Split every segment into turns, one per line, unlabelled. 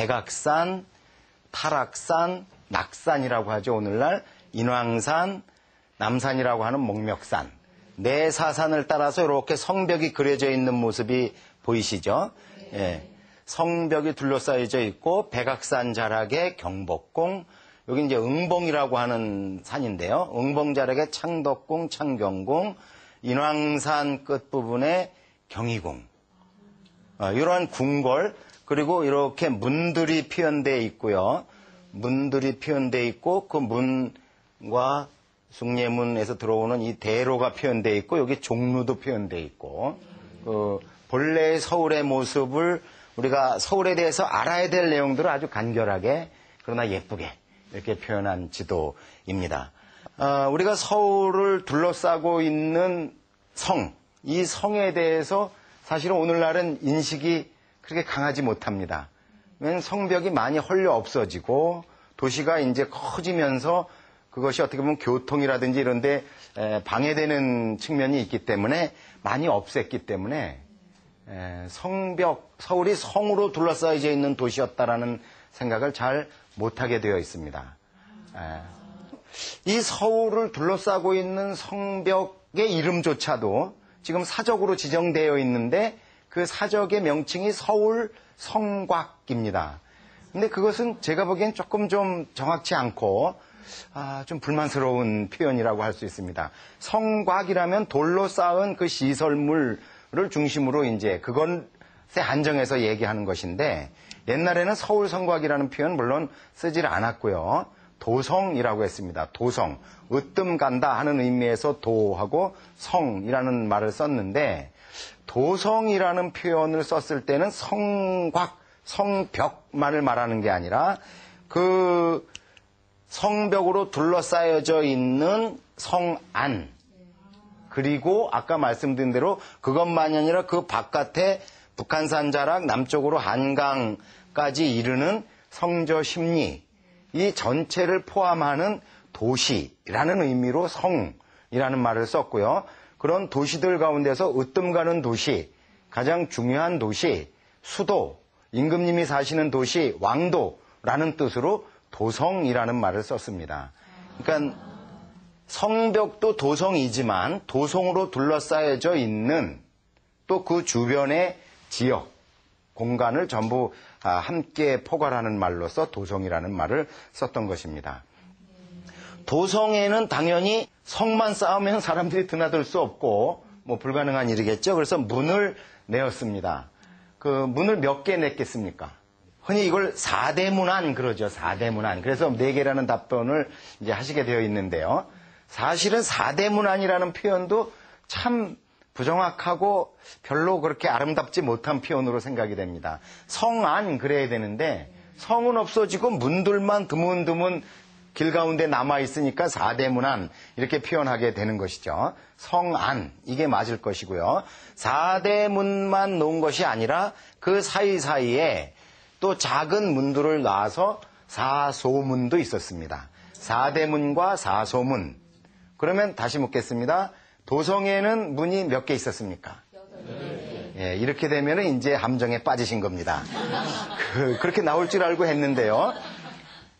백악산, 타락산, 낙산이라고 하죠. 오늘날 인왕산, 남산이라고 하는 목멱산. 네 사산을 따라서 이렇게 성벽이 그려져 있는 모습이 보이시죠? 예. 성벽이 둘러싸여져 있고 백악산 자락에 경복궁, 여기 이제 응봉이라고 하는 산인데요. 응봉 자락에 창덕궁, 창경궁, 인왕산 끝부분에 경희궁. 이러한 궁궐, 그리고 이렇게 문들이 표현되어 있고요. 문들이 표현되어 있고 그 문과 숭례문에서 들어오는 이 대로가 표현되어 있고 여기 종루도 표현되어 있고 본래의 서울의 모습을 우리가 서울에 대해서 알아야 될 내용들을 아주 간결하게 그러나 예쁘게 이렇게 표현한 지도입니다. 우리가 서울을 둘러싸고 있는 성, 이 성에 대해서 사실은 오늘날은 인식이 그렇게 강하지 못합니다. 왜냐하면 성벽이 많이 헐려 없어지고 도시가 이제 커지면서 그것이 어떻게 보면 교통이라든지 이런 데 방해되는 측면이 있기 때문에 많이 없앴기 때문에 서울이 성으로 둘러싸여져 있는 도시였다라는 생각을 잘 못하게 되어 있습니다. 이 서울을 둘러싸고 있는 성벽의 이름조차도 지금 사적으로 지정되어 있는데 그 사적의 명칭이 서울 성곽입니다. 근데 그것은 제가 보기엔 조금 좀 정확치 않고 좀 불만스러운 표현이라고 할 수 있습니다. 성곽이라면 돌로 쌓은 그 시설물을 중심으로 이제 그것에 한정해서 얘기하는 것인데 옛날에는 서울 성곽이라는 표현 물론 쓰질 않았고요. 도성이라고 했습니다. 도성. 으뜸 간다 하는 의미에서 도하고 성이라는 말을 썼는데 도성이라는 표현을 썼을 때는 성곽, 성벽만을 말하는 게 아니라 그 성벽으로 둘러싸여져 있는 성안 그리고 아까 말씀드린 대로 그것만이 아니라 그 바깥에 북한산 자락 남쪽으로 한강까지 이르는 성저 십리 이 전체를 포함하는 도시라는 의미로 성이라는 말을 썼고요. 그런 도시들 가운데서 으뜸 가는 도시, 가장 중요한 도시, 수도, 임금님이 사시는 도시, 왕도라는 뜻으로 도성이라는 말을 썼습니다. 그러니까 성벽도 도성이지만 도성으로 둘러싸여져 있는 또 그 주변의 지역, 공간을 전부 함께 포괄하는 말로서 도성이라는 말을 썼던 것입니다. 도성에는 당연히 성만 쌓으면 사람들이 드나들 수 없고 뭐 불가능한 일이겠죠. 그래서 문을 내었습니다. 그 문을 몇 개 냈겠습니까? 흔히 이걸 4대문안 그러죠. 4대문안. 그래서 4개라는 답변을 이제 하시게 되어 있는데요. 사실은 4대문안이라는 표현도 참 부정확하고 별로 그렇게 아름답지 못한 표현으로 생각이 됩니다. 성안 그래야 되는데 성은 없어지고 문들만 드문드문 길 가운데 남아있으니까 4대문안 이렇게 표현하게 되는 것이죠. 성안 이게 맞을 것이고요. 4대문만 놓은 것이 아니라 그 사이사이에 또 작은 문들을 놔서 4소문도 있었습니다. 4대문과 4소문. 그러면 다시 묻겠습니다. 도성에는 문이 몇 개 있었습니까? 8개. 예, 이렇게 되면 이제 함정에 빠지신 겁니다. 그렇게 나올 줄 알고 했는데요.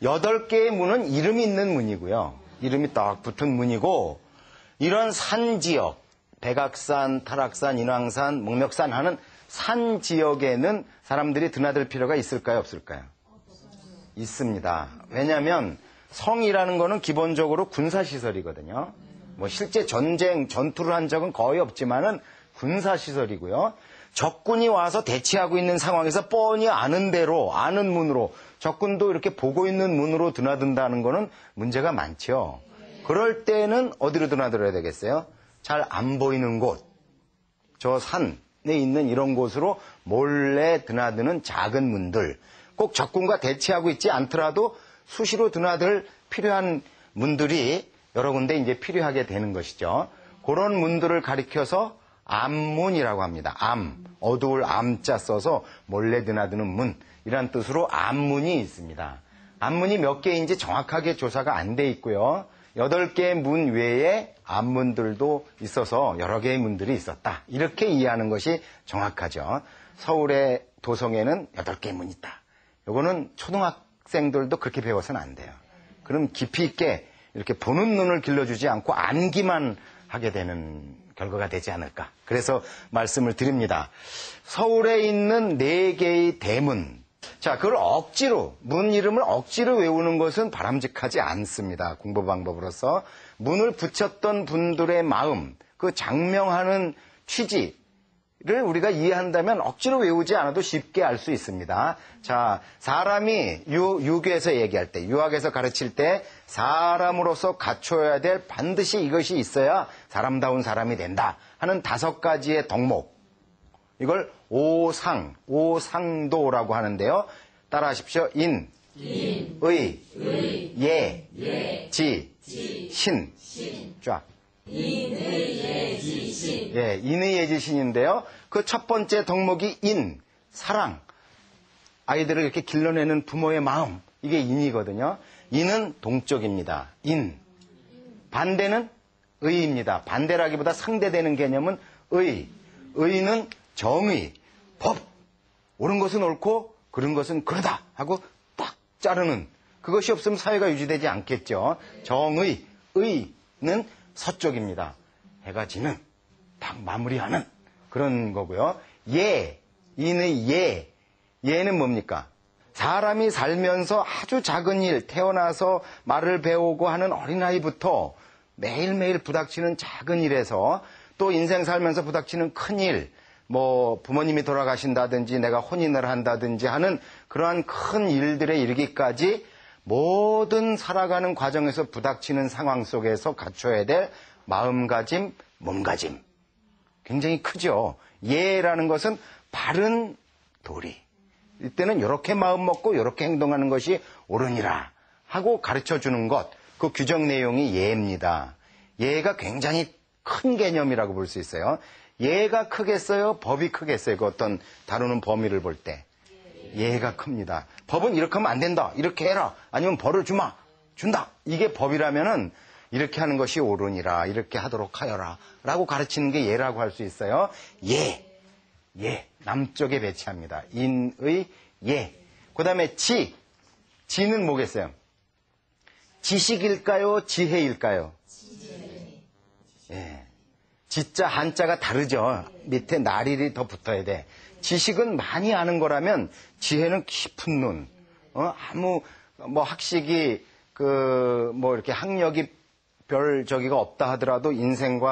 8개의 문은 이름이 있는 문이고요. 이름이 딱 붙은 문이고 이런 산 지역, 백악산, 타락산, 인왕산, 목멱산 하는 산 지역에는 사람들이 드나들 필요가 있을까요? 없을까요? 있습니다. 왜냐하면 성이라는 거는 기본적으로 군사시설이거든요. 뭐 실제 전투를 한 적은 거의 없지만은 군사시설이고요. 적군이 와서 대치하고 있는 상황에서 뻔히 아는 대로, 아는 문으로, 적군도 이렇게 보고 있는 문으로 드나든다는 거는 문제가 많죠. 그럴 때는 어디로 드나들어야 되겠어요? 잘 안 보이는 곳, 저 산에 있는 이런 곳으로 몰래 드나드는 작은 문들, 꼭 적군과 대치하고 있지 않더라도 수시로 드나들 필요한 문들이 여러 군데 이제 필요하게 되는 것이죠. 그런 문들을 가리켜서 암문이라고 합니다. 암, 어두울 암자 써서 몰래 드나드는 문, 이란 뜻으로 암문이 있습니다. 암문이 몇 개인지 정확하게 조사가 안 돼 있고요. 8개의 문 외에 암문들도 있어서 여러 개의 문들이 있었다. 이렇게 이해하는 것이 정확하죠. 서울의 도성에는 8개의 문이 있다. 요거는 초등학생들도 그렇게 배워서는 안 돼요. 그럼 깊이 있게 이렇게 보는 눈을 길러주지 않고 암기만 하게 되는 결과가 되지 않을까. 그래서 말씀을 드립니다. 서울에 있는 4개의 대문. 자, 그걸 억지로, 문 이름을 억지로 외우는 것은 바람직하지 않습니다. 공부 방법으로서. 문을 붙였던 분들의 마음, 그 장명하는 취지를 우리가 이해한다면 억지로 외우지 않아도 쉽게 알 수 있습니다. 자, 사람이 유교에서 얘기할 때, 유학에서 가르칠 때 사람으로서 갖춰야 될 반드시 이것이 있어야 사람다운 사람이 된다 하는 5가지의 덕목. 이걸 오상도라고 하는데요. 따라하십시오. 인, 의, 예, 지, 신. 쫙. 인의예지신. 예, 인의예지신인데요. 그 첫 번째 덕목이 인, 사랑. 아이들을 이렇게 길러내는 부모의 마음. 이게 인이거든요. 인은 동적입니다. 인. 반대는 의입니다. 반대라기보다 상대되는 개념은 의. 의는 정의, 법. 옳은 것은 옳고 그른 것은 그러다 하고 딱 자르는. 그것이 없으면 사회가 유지되지 않겠죠. 정의, 의는 서쪽입니다. 해가 지는, 딱 마무리하는 그런 거고요. 예, 인의 예. 예는 뭡니까? 사람이 살면서 아주 작은 일, 태어나서 말을 배우고 하는 어린아이부터 매일매일 부닥치는 작은 일에서 또 인생 살면서 부닥치는 큰 일, 뭐 부모님이 돌아가신다든지 내가 혼인을 한다든지 하는 그러한 큰 일들에 이르기까지 모든 살아가는 과정에서 부닥치는 상황 속에서 갖춰야 될 마음가짐, 몸가짐. 굉장히 크죠. 예라는 것은 바른 도리. 이때는 이렇게 마음 먹고 이렇게 행동하는 것이 옳으니라 하고 가르쳐주는 것. 그 규정 내용이 예입니다. 예가 굉장히 큰 개념이라고 볼 수 있어요. 예가 크겠어요? 법이 크겠어요? 그 어떤 다루는 범위를 볼 때. 예가 큽니다. 법은 이렇게 하면 안 된다. 이렇게 해라. 아니면 벌을 준다. 이게 법이라면은 이렇게 하는 것이 옳으니라. 이렇게 하도록 하여라. 라고 가르치는 게 예라고 할 수 있어요. 예. 남쪽에 배치합니다. 인의 예. 그 다음에 지. 지는 뭐겠어요? 지식일까요? 지혜일까요? 예. 지자, 한자가 다르죠. 밑에 날일이 더 붙어야 돼. 지식은 많이 아는 거라면 지혜는 깊은 눈. 아무 학식이 이렇게 학력이 별 저기가 없다 하더라도 인생과